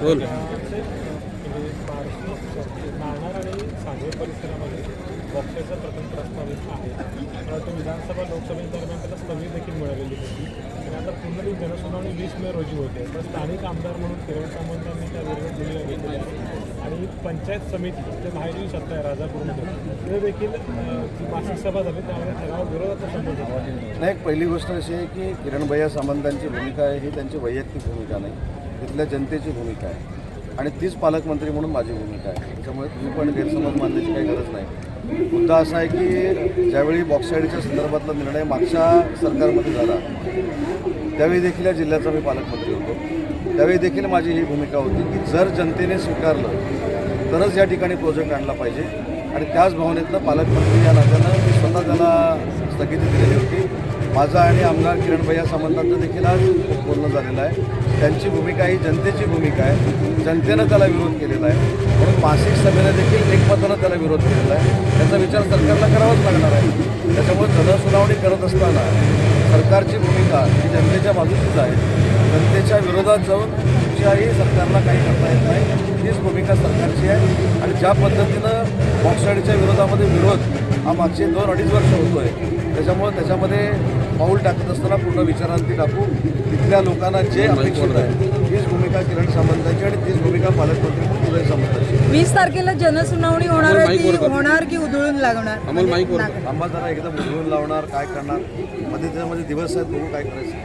बोल. नाणार आणि सांगवे परिसरामध्ये बॉक्सरचा प्रथम प्रस्तावित आहे. परंतु विधानसभा लोकसभेदरम्यान त्याला स्थगिती देखील मिळालेली होती आणि आता पुन्हा ती जनसुनावणी 20 मे रोजी होते. तर स्थानिक आमदार म्हणून किरण सामंतांनी त्या विरोधात भूमिका घेतलेली आहे आणि पंचायत समिती ते बाहेरील सत्ता आहे राजापूरमध्ये ते देखील जी मासिक सभा झाली त्यामध्ये ठराव विरोधाचा संबंध होता. नाही, पहिली गोष्ट अशी आहे की किरणभैया सामंतांची भूमिका आहे ही त्यांची वैयक्तिक भूमिका नाही, तिथल्या जनतेची भूमिका आहे आणि तीच पालकमंत्री म्हणून माझी भूमिका आहे. त्याच्यामुळे तुम्ही पण गैरसमज मानण्याची काही गरज नाही. मुद्दा असा आहे की ज्यावेळी बॉक्साईडच्या संदर्भातला निर्णय मागच्या सरकारमध्ये झाला त्यावेळी देखील या जिल्ह्याचा मी पालकमंत्री होतो. त्यावेळी देखील माझी ही भूमिका होती की जर जनतेने स्वीकारलं तरच या ठिकाणी प्रोजेक्ट आणला पाहिजे आणि त्याच भावनेतनं पालकमंत्री या नात्यानं मी स्वतः त्याला स्थगिती दिलेली होती. माझा आणि आमदार किरणभैया सामंतांचं देखील आज बोलणं झालेलं आहे. त्यांची भूमिका ही जनतेची भूमिका आहे, जनतेनं त्याला विरोध केलेला आहे म्हणून मासिक सभेनं देखील एकमतानं त्याला विरोध केलेला आहे. त्याचा विचार सरकारला करावाच लागणार आहे. त्याच्यामुळे जनसुनावणी करत असताना सरकारची भूमिका ही जनतेच्या बाजूचीच आहे. जनतेच्या विरोधात जाऊन कुठच्याही सरकारला काही करता येत नाही, हीच भूमिका सरकारची आहे. आणि ज्या पद्धतीनं बॉक्साईडच्या विरोधामध्ये विरोध हा मागचे 2-2.5 वर्ष होतो आहे त्याच्यामध्ये पाऊल टाकत असताना पूर्ण विचारांती टाकू तिथल्या लोकांना जे अपेक्षित आहे तीच भूमिका किरण सामंतांची आणि तीच भूमिका पालकमंत्री उदय सामंतांची. 20 तारखेला जनसुनावणी होणार की उधळून लागणार? आम्हा जरा एकदम उधळून लावणार काय करणार मध्ये त्याच्यामध्ये दिवस आहेत, बघू काय करायचं.